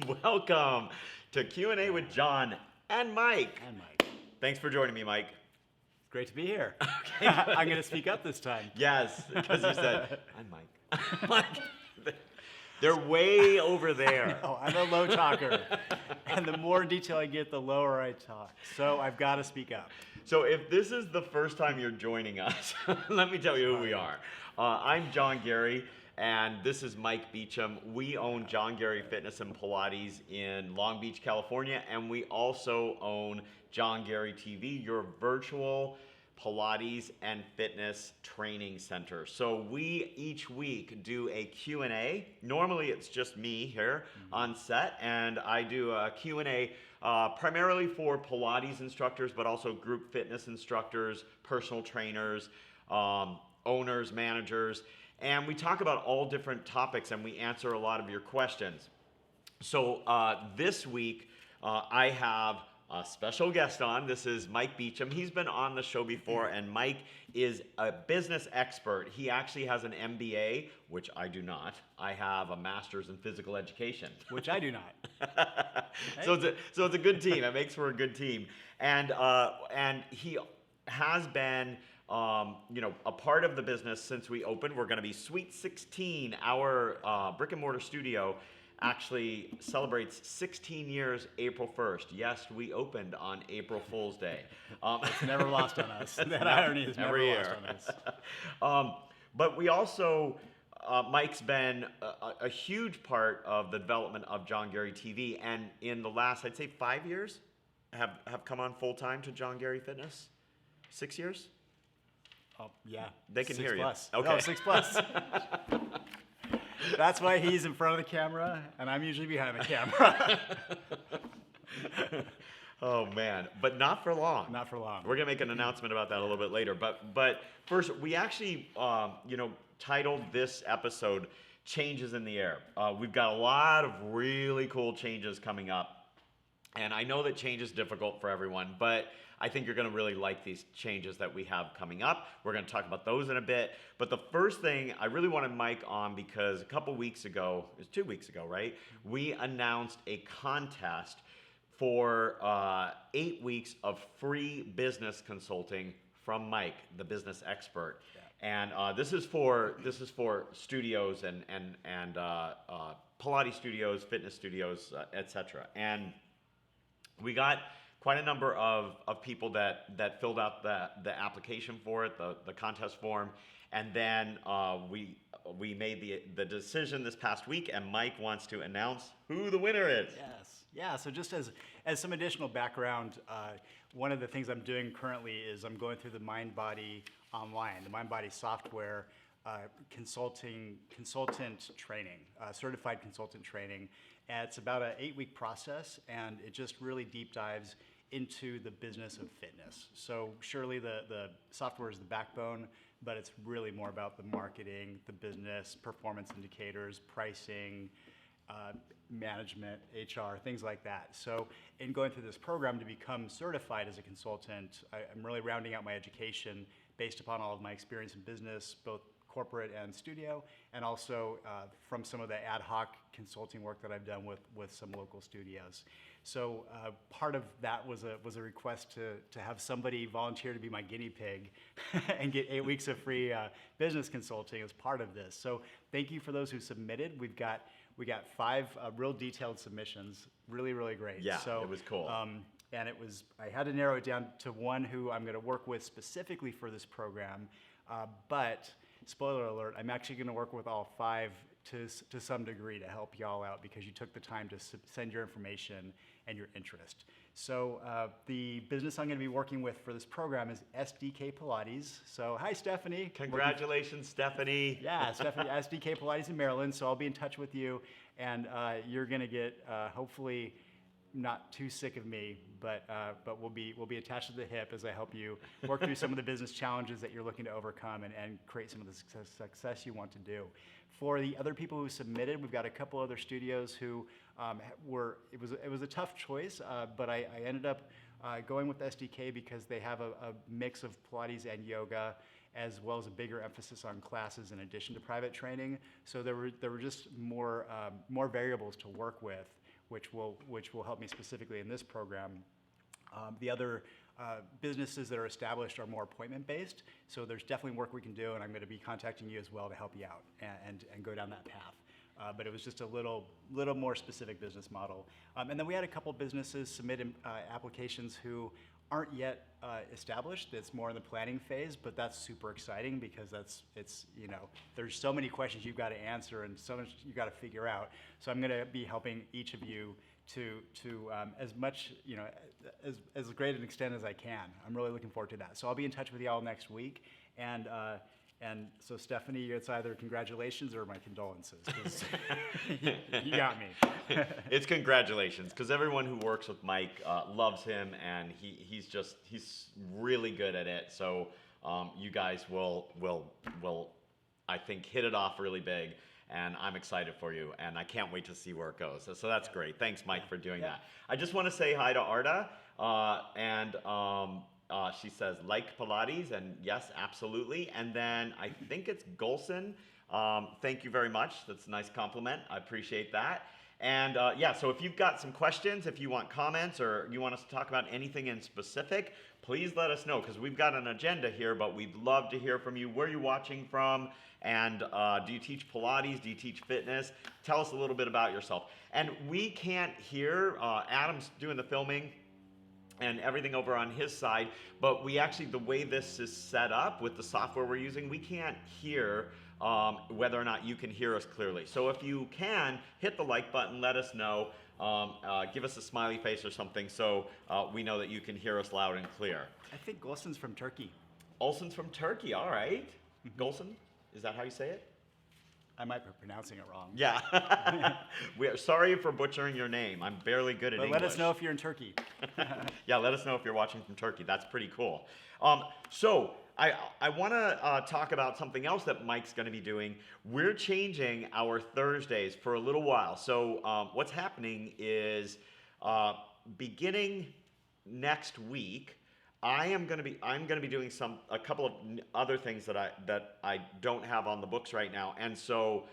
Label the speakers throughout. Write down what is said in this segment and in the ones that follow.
Speaker 1: Welcome to Q&A with John and Mike.
Speaker 2: And Mike.
Speaker 1: Thanks for joining me, Mike.
Speaker 2: Great to be here. I'm going to speak up this time.
Speaker 1: Yes, because you said, I'm Mike. Mike. They're way over there.
Speaker 2: No, I'm a low talker. And the more detail I get, the lower I talk. So I've got to speak up.
Speaker 1: So if this is the first time you're joining us, let me tell you who we are. I'm John Garey, and this is Mike Beauchamp. We own John Garey Fitness and Pilates in Long Beach, California, and we also own John Garey TV, your virtual Pilates and fitness training center. So we each week do a Q&A. Normally it's just me here on set, and I do a Q&A primarily for Pilates instructors, but also group fitness instructors, personal trainers, owners, managers, and we talk about all different topics and we answer a lot of your questions. So this week I have a special guest on. This is Mike Beauchamp. He's been on the show before, and Mike is a business expert. He actually has an MBA, which I do not. I have a master's in physical education,
Speaker 2: which I do not.
Speaker 1: So it's a good team. It makes for a good team, and he has been a part of the business since we opened. We're going to be Sweet 16. Our brick and mortar studio actually celebrates 16 years April 1st. Yes, we opened on April Fool's Day.
Speaker 2: It's never lost on us. That irony is never lost on us.
Speaker 1: But we also, Mike's been a huge part of the development of John Garey TV, and in the last, I'd say 5 years, have come on full time to John Garey Fitness. 6 years?
Speaker 2: Oh, yeah.
Speaker 1: They can hear
Speaker 2: plus.
Speaker 1: you. Okay.
Speaker 2: No, 6+. That's why he's in front of the camera, and I'm usually behind the camera.
Speaker 1: Oh man, but not for long.
Speaker 2: Not for long.
Speaker 1: We're gonna make an announcement about that a little bit later. But first, we actually titled this episode "Changes in the Air." We've got a lot of really cool changes coming up, and I know that change is difficult for everyone, but I think you're going to really like these changes that we have coming up. We're going to talk about those in a bit. But the first thing, I really wanted Mike on because a couple weeks ago, it was 2 weeks ago, right? We announced a contest for 8 weeks of free business consulting from Mike, the business expert. Yeah. And this is for studios and Pilates studios, fitness studios, etc. And we got quite a number of people that filled out the application for it, the contest form, and then we made the decision this past week, and Mike wants to announce who the winner is.
Speaker 2: Yes, yeah. So just as some additional background, one of the things I'm doing currently is I'm going through the MindBody online, the MindBody software consultant training, certified consultant training. And it's about an 8-week process, and it just really deep dives into the business of fitness. So surely the software is the backbone, but it's really more about the marketing, the business, performance indicators, pricing, management, HR, things like that. So in going through this program to become certified as a consultant, I'm really rounding out my education based upon all of my experience in business, both corporate and studio, and also from some of the ad hoc consulting work that I've done with some local studios. So part of that was a request to have somebody volunteer to be my guinea pig and get 8 weeks of free business consulting as part of this. So thank you for those who submitted. We got 5 real detailed submissions, really great.
Speaker 1: Yeah,
Speaker 2: so,
Speaker 1: it was cool.
Speaker 2: And I had to narrow it down to one who I'm going to work with specifically for this program, but spoiler alert, I'm actually going to work with all 5 to some degree to help y'all out because you took the time to send your information and your interest. So the business I'm going to be working with for this program is SDK Pilates. So hi, Stephanie.
Speaker 1: Congratulations, Stephanie.
Speaker 2: Yeah, Stephanie, SDK Pilates in Maryland. So I'll be in touch with you, and you're going to get hopefully not too sick of me, but we'll be attached to the hip as I help you work through some of the business challenges that you're looking to overcome and create some of the success you want to do. For the other people who submitted, we've got a couple other studios who it was a tough choice, but I ended up going with SDK because they have a mix of Pilates and yoga, as well as a bigger emphasis on classes in addition to private training. So there were just more variables to work with which will help me specifically in this program. The other businesses that are established are more appointment-based, so there's definitely work we can do, and I'm going to be contacting you as well to help you out and go down that path. But it was just a little more specific business model. And then we had a couple businesses submit applications who aren't yet established. It's more in the planning phase, but that's super exciting because there's so many questions you've got to answer and so much you got to figure out. So I'm going to be helping each of you to as much, as great an extent as I can. I'm really looking forward to that. So I'll be in touch with you all next week. And so Stephanie, it's either congratulations or my condolences, 'cause you got me.
Speaker 1: It's congratulations, because everyone who works with Mike loves him, and he's really good at it. So you guys will I think hit it off really big, and I'm excited for you, and I can't wait to see where it goes. So that's great. Thanks, Mike, for doing that. I just want to say hi to Arda, and she says, like Pilates, and yes, absolutely. And then I think it's Golson. Thank you very much. That's a nice compliment. I appreciate that. And so if you've got some questions, if you want comments, or you want us to talk about anything in specific, please let us know, because we've got an agenda here, but we'd love to hear from you. Where are you watching from? And do you teach Pilates? Do you teach fitness? Tell us a little bit about yourself. And we can't hear, Adam's doing the filming and everything over on his side, but we actually, the way this is set up with the software we're using, we can't hear whether or not you can hear us clearly. So if you can, hit the like button, let us know, give us a smiley face or something, so we know that you can hear us loud and clear.
Speaker 2: I think Golson's from Turkey.
Speaker 1: Olson's from Turkey, all right. Golson, is that how you say it?
Speaker 2: I might be pronouncing it wrong.
Speaker 1: Yeah. We're sorry for butchering your name. I'm barely good at English.
Speaker 2: But let us know if you're in Turkey.
Speaker 1: Yeah, let us know if you're watching from Turkey. That's pretty cool. So I want to talk about something else that Mike's going to be doing. We're changing our Thursdays for a little while. So what's happening is beginning next week, I'm going to be doing a couple of other things that I don't have on the books right now, and so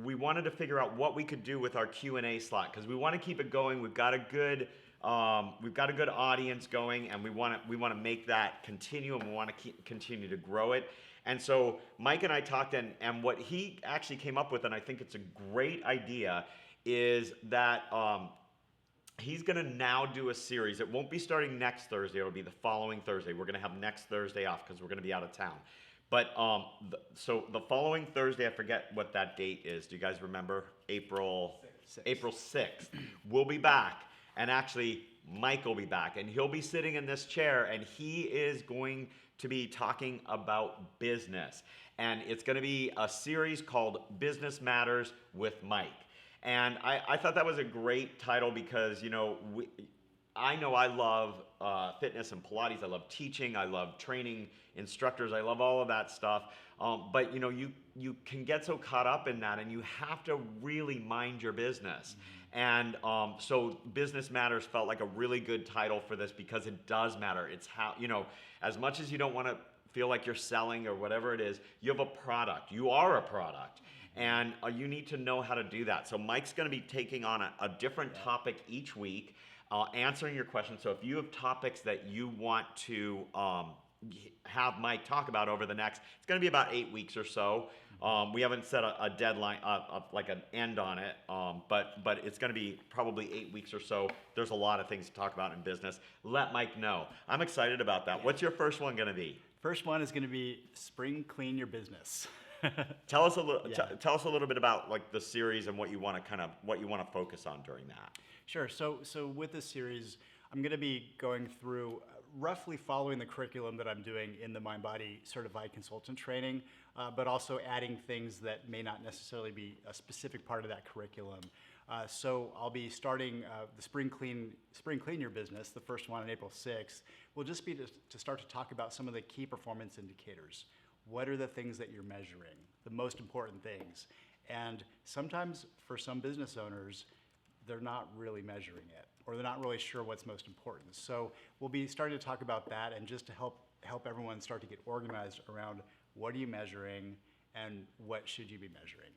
Speaker 1: we wanted to figure out what we could do with our Q&A slot, because we want to keep it going. We've got a good audience going, and we want to make that continue, and we want to continue to grow it. And so Mike and I talked, and what he actually came up with, and I think it's a great idea, is that he's going to now do a series. It won't be starting next Thursday. It'll be the following Thursday. We're going to have next Thursday off because we're going to be out of town. But so the following Thursday, I forget what that date is. Do you guys remember? April 6th. We'll be back. And actually, Mike will be back. And he'll be sitting in this chair, and he is going to be talking about business. And it's going to be a series called Business Matters with Mike. And I thought that was a great title because, I know I love fitness and Pilates. I love teaching. I love training instructors. I love all of that stuff. But, you can get so caught up in that, and you have to really mind your business. And so Business Matters felt like a really good title for this because it does matter. It's how, as much as you don't want to feel like you're selling or whatever it is, you have a product. You are a product. And you need to know how to do that. So Mike's going to be taking on a different topic each week, answering your questions. So if you have topics that you want to have Mike talk about over the next, it's going to be about 8 weeks or so. We haven't set a deadline, like an end on it, but it's going to be probably 8 weeks or so. There's a lot of things to talk about in business. Let Mike know. I'm excited about that. What's your first one going to be?
Speaker 2: First one is going to be Spring Clean Your Business.
Speaker 1: Tell us a little bit about like the series and what you want to focus on during that.
Speaker 2: Sure. So with this series, I'm going to be going through roughly following the curriculum that I'm doing in the Mind Body Certified Consultant training, but also adding things that may not necessarily be a specific part of that curriculum. So I'll be starting the Spring Clean Your Business. The first one on April 6th will just be to start to talk about some of the key performance indicators. What are the things that you're measuring, the most important things? And sometimes for some business owners, they're not really measuring it, or they're not really sure what's most important. So we'll be starting to talk about that, and just to help everyone start to get organized around what are you measuring and what should you be measuring.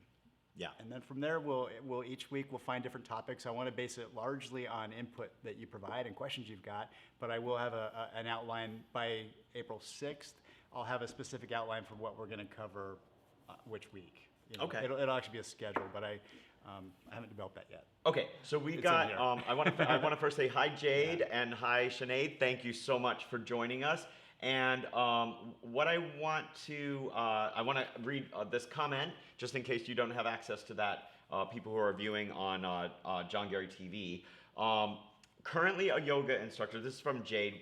Speaker 1: Yeah.
Speaker 2: And then from there, we'll each week we'll find different topics. I want to base it largely on input that you provide and questions you've got, but I will have an outline by April 6th. I'll have a specific outline for what we're going to cover which week.
Speaker 1: Okay.
Speaker 2: It'll actually be a schedule, but I haven't developed that yet.
Speaker 1: Okay, so we
Speaker 2: It's
Speaker 1: got.
Speaker 2: in here.
Speaker 1: I want to first say hi, Jade, and hi, Sinead. Thank you so much for joining us. And what I want to read this comment just in case you don't have access to that. People who are viewing on John Garey TV. Currently a yoga instructor. This is from Jade.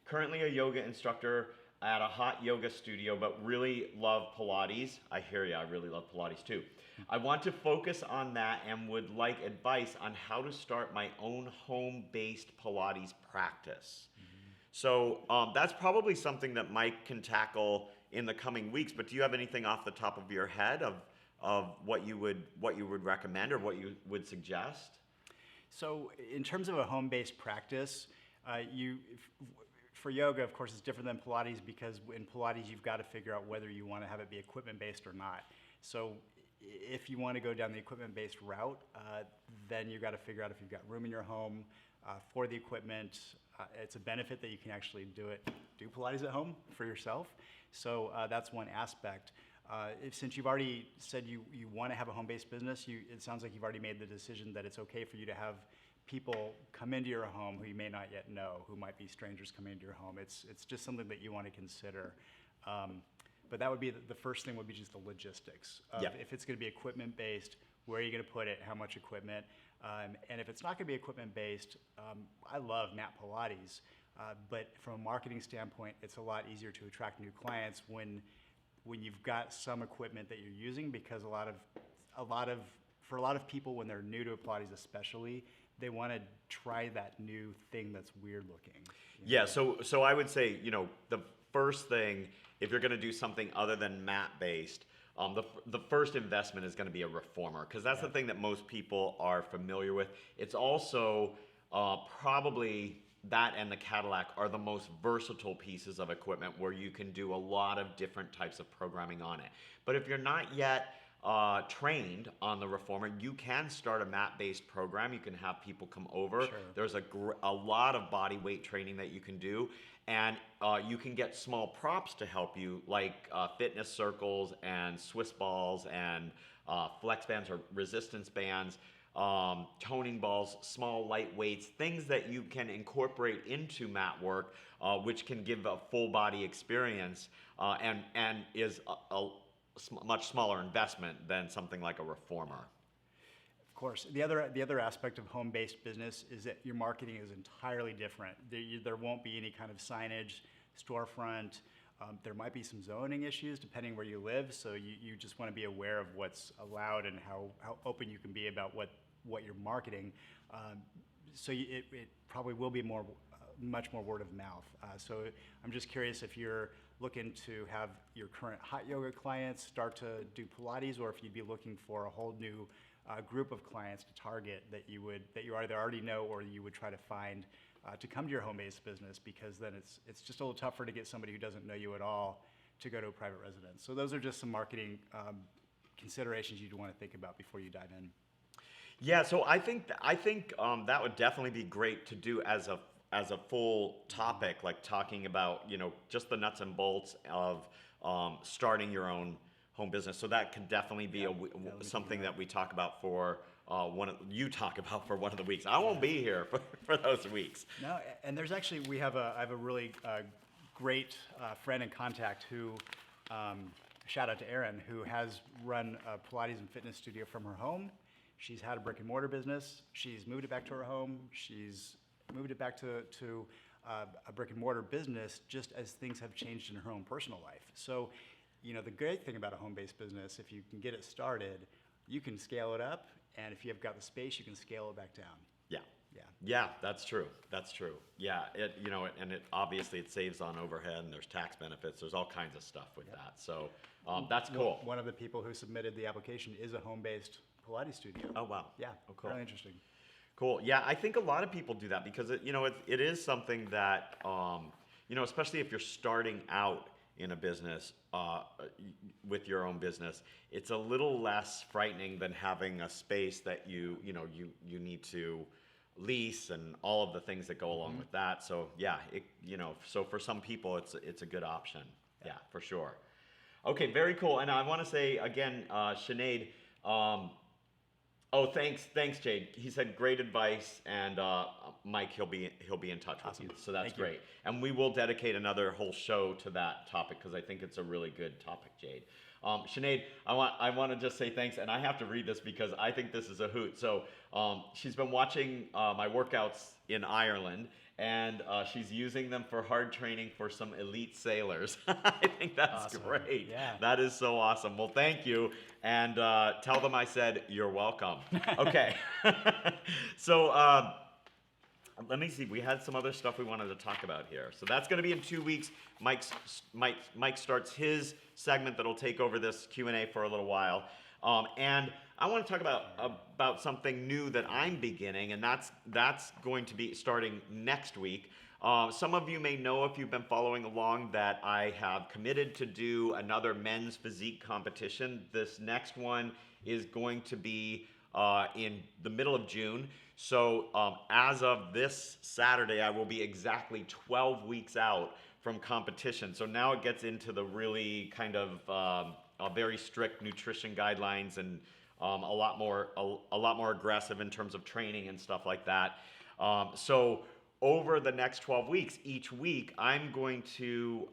Speaker 1: Currently a yoga instructor at a hot yoga studio, but really love Pilates. I hear you. I really love Pilates too. I want to focus on that and would like advice on how to start my own home-based Pilates practice. So that's probably something that Mike can tackle in the coming weeks. But do you have anything off the top of your head of what you would recommend or what you would suggest?
Speaker 2: So in terms of a home-based practice, for yoga, of course, it's different than Pilates because in Pilates, you've got to figure out whether you want to have it be equipment-based or not. So if you want to go down the equipment-based route, then you've got to figure out if you've got room in your home for the equipment. It's a benefit that you can actually do Pilates at home for yourself. So that's one aspect. Since you've already said you want to have a home-based business, it sounds like you've already made the decision that it's okay for you to have people come into your home who you may not yet know, who might be strangers coming into your home. It's just something that you want to consider. But that would be the first thing would be just the logistics. If it's going to be equipment-based, where are you going to put it, how much equipment? And if it's not going to be equipment-based, I love mat Pilates, but from a marketing standpoint, it's a lot easier to attract new clients when you've got some equipment that you're using, because for a lot of people, when they're new to Pilates especially, they want to try that new thing that's weird looking.
Speaker 1: Yeah, so I would say, the first thing, if you're going to do something other than mat-based, the first investment is going to be a reformer, because that's the thing that most people are familiar with. It's also probably that and the Cadillac are the most versatile pieces of equipment where you can do a lot of different types of programming on it. But if you're not yet trained on the reformer, you can start a mat-based program. You can have people come over.
Speaker 2: Sure.
Speaker 1: There's a lot of body weight training that you can do, and you can get small props to help you, like fitness circles and Swiss balls and flex bands or resistance bands, toning balls, small light weights, things that you can incorporate into mat work, which can give a full body experience and is a much smaller investment than something like a reformer.
Speaker 2: Of course. The other aspect of home-based business is that your marketing is entirely different. There won't be any kind of signage, storefront. There might be some zoning issues depending where you live, so you just want to be aware of what's allowed and how open you can be about what you're marketing. So it probably will be much more word of mouth. So I'm just curious if you're looking to have your current hot yoga clients start to do Pilates, or if you'd be looking for a whole new group of clients to target that you either already know or you would try to find to come to your home-based business, because then it's just a little tougher to get somebody who doesn't know you at all to go to a private residence. So those are just some marketing considerations you'd want to think about before you dive in.
Speaker 1: Yeah, so I think that would definitely be great to do as a full topic, like talking about just the nuts and bolts of starting your own home business. So that could definitely be something that we talk about for you talk about for one of the weeks. I won't be here for those weeks.
Speaker 2: No, and there's actually I have a really great friend and contact who. Shout out to Erin, who has run a Pilates and fitness studio from her home. She's had a brick and mortar business. She's moved it back to her home. She's moved it back to a brick and mortar business just as things have changed in her own personal life. So, the great thing about a home-based business, if you can get it started, you can scale it up, and if you've got the space, you can scale it back down.
Speaker 1: Yeah, that's true. Yeah, it obviously it saves on overhead, and there's tax benefits. There's all kinds of stuff with that. So that's cool.
Speaker 2: One of the people who submitted the application is a home-based Pilates studio.
Speaker 1: Oh wow.
Speaker 2: Yeah.
Speaker 1: Oh cool.
Speaker 2: Really interesting.
Speaker 1: Cool. Yeah, I think a lot of people do that because it is something that especially if you're starting out in a business, with your own business, it's a little less frightening than having a space that you need to lease and all of the things that go along with that. So yeah, so for some people, it's a good option. Yeah, for sure. Okay, very cool. And I want to say again, Sinead, oh, thanks, Jade. He said great advice, and Mike, he'll be in touch with you. So that's great. And we will dedicate another whole show to that topic because I think it's a really good topic, Jade. Sinead, I want to just say thanks, and I have to read this because I think this is a hoot. So she's been watching my workouts in Ireland, and she's using them for hard training for some elite sailors. I think that's
Speaker 2: awesome.
Speaker 1: great.
Speaker 2: Yeah.
Speaker 1: That is so awesome. Well, thank you, and tell them I said you're welcome. Okay. So let me see. We had some other stuff we wanted to talk about here. So that's going to be in 2 weeks. Mike starts his segment that'll take over this Q&A for a little while. And I want to talk about something new that I'm beginning, and that's going to be starting next week. Some of you may know, if you've been following along, that I have committed to do another men's physique competition. This next one is going to be in the middle of June. So as of this Saturday, I will be exactly 12 weeks out from competition. So now it gets into the really kind of very strict nutrition guidelines and a lot more aggressive in terms of training and stuff like that. So over the next 12 weeks, each week, I'm going to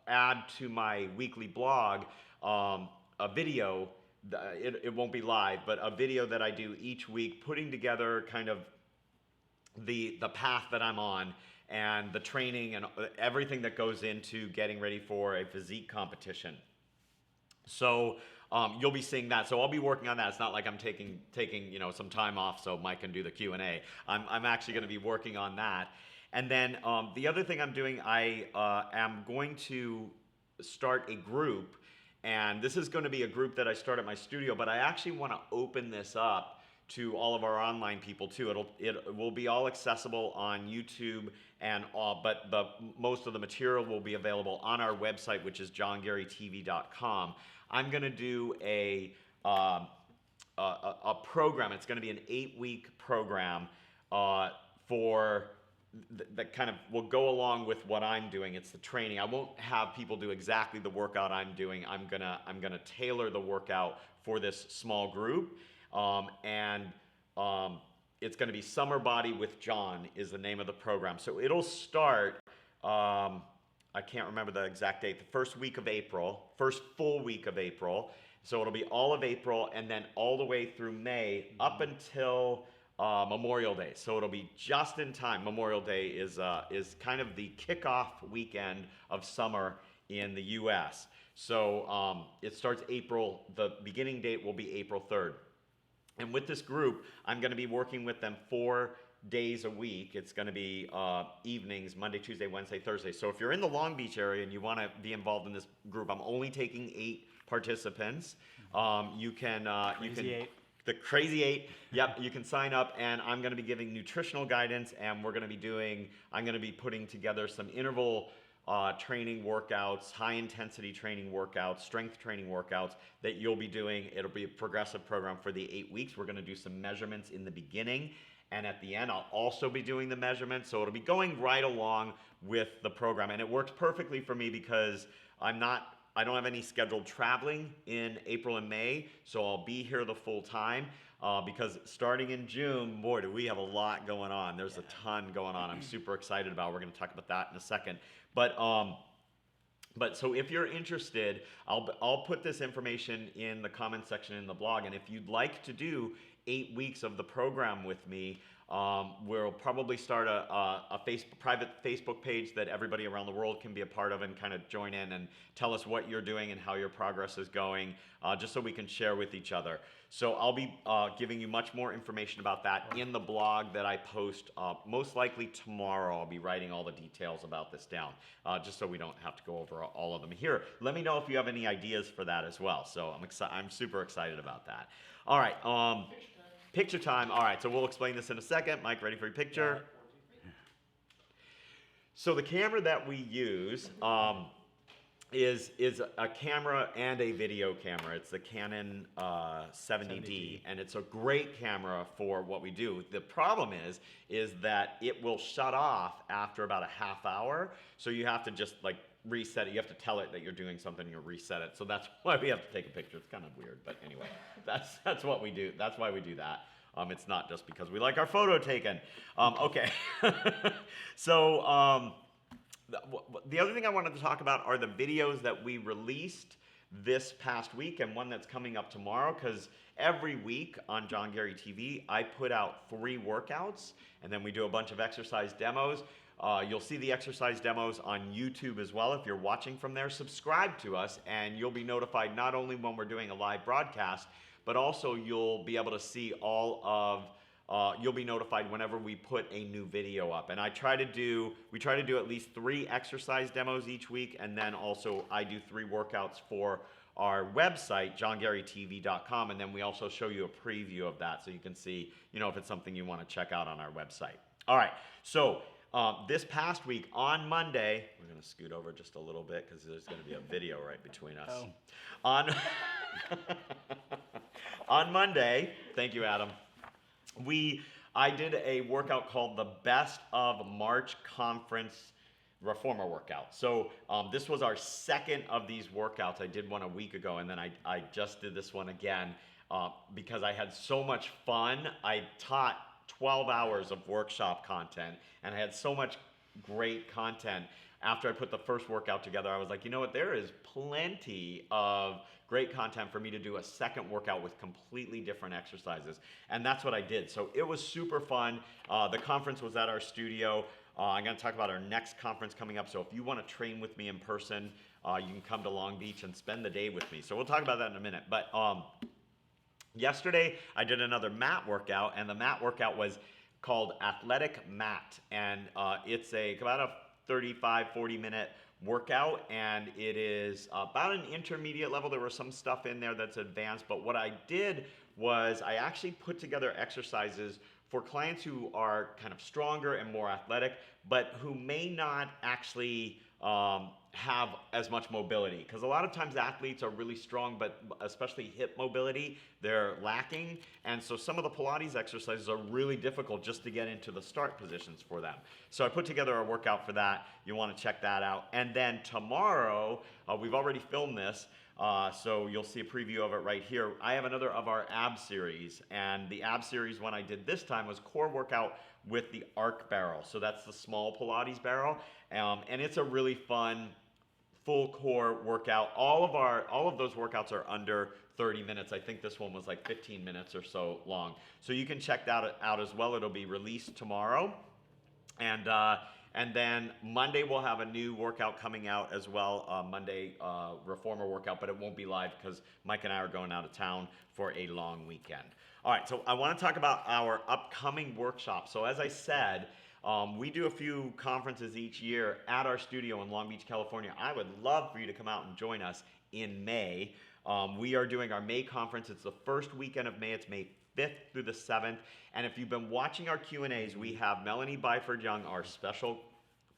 Speaker 1: add to my weekly blog a video. It won't be live, but a video that I do each week, putting together kind of the path that I'm on and the training and everything that goes into getting ready for a physique competition. So you'll be seeing that. So I'll be working on that. It's not like I'm taking some time off so Mike can do the Q&A. I'm actually going to be working on that. And then the other thing I'm doing, I am going to start a group. And this is going to be a group that I start at my studio, but I actually want to open this up to all of our online people too. It will be all accessible on YouTube, and but most of the material will be available on our website, which is johngarytv.com. I'm going to do a program. It's going to be an 8-week program for that kind of will go along with what I'm doing. It's the training. I won't have people do exactly the workout I'm doing. I'm gonna tailor the workout for this small group, and it's gonna be Summer Body with John is the name of the program. So it'll start. I can't remember the exact date. The first full week of April. So it'll be all of April and then all the way through May up until Memorial Day. So it'll be just in time. Memorial Day is kind of the kickoff weekend of summer in the U.S. So it starts April. The beginning date will be April 3rd. And with this group, I'm going to be working with them 4 days a week. It's going to be evenings, Monday, Tuesday, Wednesday, Thursday. So if you're in the Long Beach area and you want to be involved in this group, I'm only taking 8 participants. You can the Crazy 8. Yep, you can sign up, and I'm going to be giving nutritional guidance, and I'm going to be putting together some interval training workouts, high intensity training workouts, strength training workouts that you'll be doing. It'll be a progressive program for the 8 weeks. We're going to do some measurements in the beginning, and at the end, I'll also be doing the measurements. So it'll be going right along with the program, and it works perfectly for me because I don't have any scheduled traveling in April and May, so I'll be here the full time because starting in June, boy, do we have a lot going on. There's a ton going on. I'm super excited about. We're going to talk about that in a second. But so if you're interested, I'll put this information in the comment section in the blog, and if you'd like to do 8 weeks of the program with me, we'll probably start a private Facebook page that everybody around the world can be a part of and kind of join in and tell us what you're doing and how your progress is going, just so we can share with each other. So I'll be giving you much more information about that in the blog that I post most likely tomorrow. I'll be writing all the details about this down, just so we don't have to go over all of them here. Let me know if you have any ideas for that as well. So I'm super excited about that. All right. Picture time. All right, so we'll explain this in a second. Mike, ready for your picture? So the camera that we use is a camera and a video camera. It's the Canon 70D, and it's a great camera for what we do. The problem is that it will shut off after about a half hour, so you have to just like reset it. You have to tell it that you're doing something, and you'll reset it. So that's why we have to take a picture. It's kind of weird, but anyway, that's what we do. That's why we do that. It's not just because we like our photo taken. Okay, so. The other thing I wanted to talk about are the videos that we released this past week and one that's coming up tomorrow, because every week on John Garey TV, I put out 3 workouts, and then we do a bunch of exercise demos. You'll see the exercise demos on YouTube as well. If you're watching from there, subscribe to us, and you'll be notified not only when we're doing a live broadcast, but also you'll be able to see all of you'll be notified whenever we put a new video up. And we try to do at least 3 exercise demos each week, and then also I do 3 workouts for our website, johngarytv.com, and then we also show you a preview of that so you can see, if it's something you want to check out on our website. All right, so this past week on Monday, we're going to scoot over just a little bit because there's going to be a video right between us. Oh. On Monday, thank you, Adam. I did a workout called the Best of March Conference Reformer workout. So this was our second of these workouts. I did one a week ago, and then I just did this one again because I had so much fun. I taught 12 hours of workshop content, and I had so much great content. After I put the first workout together, I was like, you know what, there is plenty of great content for me to do a second workout with completely different exercises. And that's what I did. So it was super fun. The conference was at our studio. I'm going to talk about our next conference coming up. So if you want to train with me in person, you can come to Long Beach and spend the day with me. So we'll talk about that in a minute. But yesterday, I did another mat workout, and the mat workout was called Athletic Mat. And it's about a 35, 40-minute workout, and it is about an intermediate level. There was some stuff in there that's advanced, but what I did was I actually put together exercises for clients who are kind of stronger and more athletic, but who may not actually have as much mobility. Because a lot of times athletes are really strong, but especially hip mobility, they're lacking. And so some of the Pilates exercises are really difficult just to get into the start positions for them. So I put together a workout for that. You want to check that out. And then tomorrow, we've already filmed this, so you'll see a preview of it right here. I have another of our ab series, and the ab series one I did this time was core workout with the arc barrel. So that's the small Pilates barrel, and it's a really fun full core workout. All of those workouts are under 30 minutes. I think this one was like 15 minutes or so long. So you can check that out as well. It'll be released tomorrow. And then Monday we'll have a new workout coming out as well, Monday reformer workout, but it won't be live because Mike and I are going out of town for a long weekend. All right, so I want to talk about our upcoming workshop. So as I said, we do a few conferences each year at our studio in Long Beach, California. I would love for you to come out and join us in May. We are doing our May conference. It's the first weekend of May. It's May 5th through the 7th. And if you've been watching our Q&As, we have Melanie Byford-Young, our special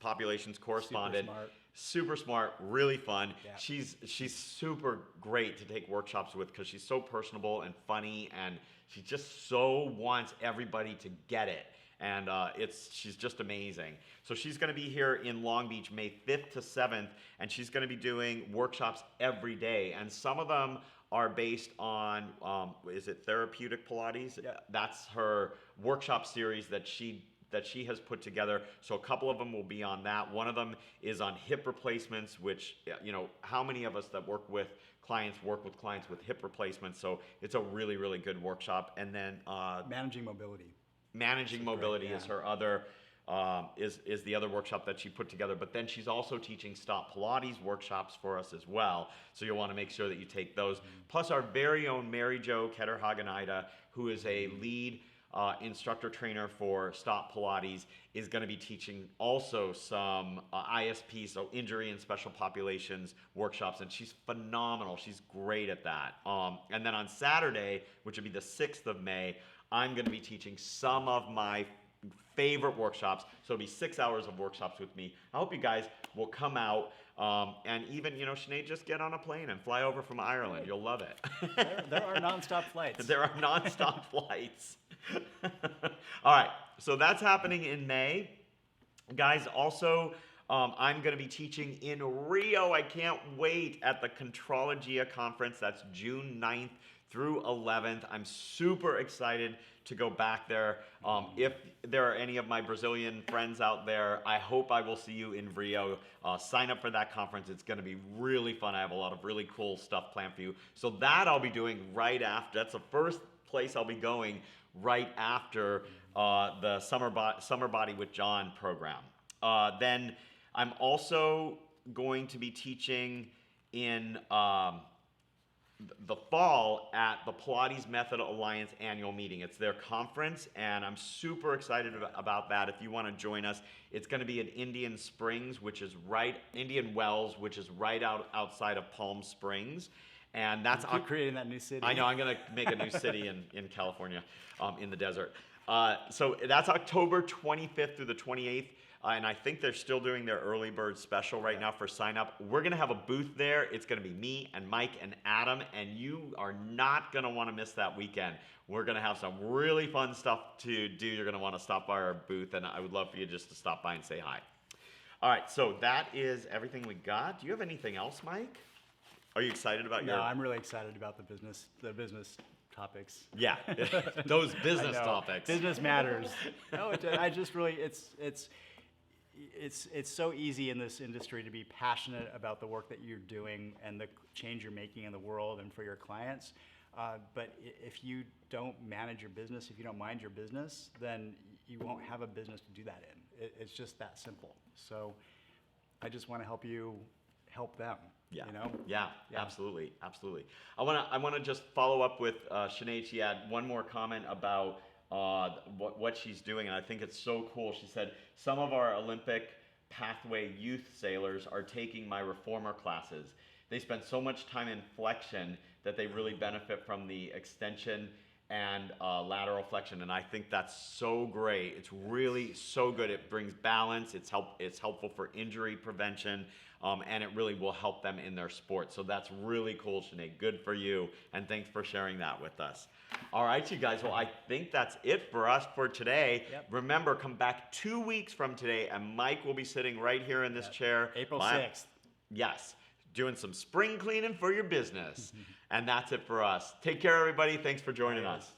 Speaker 1: populations correspondent. Super smart, really fun. Yeah. She's super great to take workshops with because she's so personable and funny, and she just so wants everybody to get it. And she's just amazing. So she's going to be here in Long Beach May 5th to 7th, and she's going to be doing workshops every day. And some of them are based on, is it therapeutic Pilates? Yeah. That's her workshop series that she has put together. So a couple of them will be on that. One of them is on hip replacements, which, how many of us that work with clients with hip replacements? So it's a really, really good workshop. And then
Speaker 2: managing mobility.
Speaker 1: Managing mobility is her other, is the other workshop that she put together. But then she's also teaching Stop Pilates workshops for us as well. So you'll want to make sure that you take those. Plus our very own Mary Jo Ketter-Hagenida, who is a lead instructor trainer for Stop Pilates, is going to be teaching also some ISP, so injury and special populations workshops, and she's phenomenal. She's great at that. And then on Saturday, which would be the 6th of May, I'm going to be teaching some of my favorite workshops. So it'll be 6 hours of workshops with me. I hope you guys will come out and even, Sinead, just get on a plane and fly over from Ireland. You'll love it.
Speaker 2: There are nonstop flights.
Speaker 1: There are nonstop flights. All right, so that's happening in May. Guys, also, I'm going to be teaching in Rio. I can't wait at the Contrologia Conference. That's June 9th through 11th. I'm super excited to go back there. If there are any of my Brazilian friends out there, I hope I will see you in Rio. Sign up for that conference. It's going to be really fun. I have a lot of really cool stuff planned for you. So that I'll be doing right after. That's the first place I'll be going right after the Summer Body with John program. Then I'm also going to be teaching in the fall at the Pilates Method Alliance annual meeting. It's their conference, and I'm super excited about that. If you want to join us, it's going to be in Indian Wells, which is right outside of Palm Springs. And that's
Speaker 2: creating that new city.
Speaker 1: I know, I'm going to make a new city in California, in the desert. So that's October 25th through the 28th. And I think they're still doing their early bird special right now for sign up. We're going to have a booth there. It's going to be me and Mike and Adam, and you are not going to want to miss that weekend. We're going to have some really fun stuff to do. You're going to want to stop by our booth, and I would love for you just to stop by and say hi. All right, so that is everything we got. Do you have anything else, Mike? Are you excited about
Speaker 2: No, I'm really excited about the business topics.
Speaker 1: Yeah, those business topics.
Speaker 2: Business matters. No, I just really, it's so easy in this industry to be passionate about the work that you're doing and the change you're making in the world and for your clients. But if you don't manage your business, if you don't mind your business, then you won't have a business to do that in. It's just that simple. So I just want to help you help them.
Speaker 1: Yeah.
Speaker 2: Yeah.
Speaker 1: Absolutely. I want to just follow up with Sinead. She had one more comment about what she's doing, and I think it's so cool. She said, some of our Olympic pathway youth sailors are taking my reformer classes. They spend so much time in flexion that they really benefit from the extension and lateral flexion, and I think that's so great. It's really so good. It brings balance. It's helpful for injury prevention, and it really will help them in their sport. So that's really cool, Sinead. Good for you, and thanks for sharing that with us. All right, you guys. Well, I think that's it for us for today.
Speaker 2: Yep.
Speaker 1: Remember, come back 2 weeks from today, and Mike will be sitting right here in this chair.
Speaker 2: April 6th.
Speaker 1: Yes, doing some spring cleaning for your business. And that's it for us. Take care, everybody. Thanks for joining us.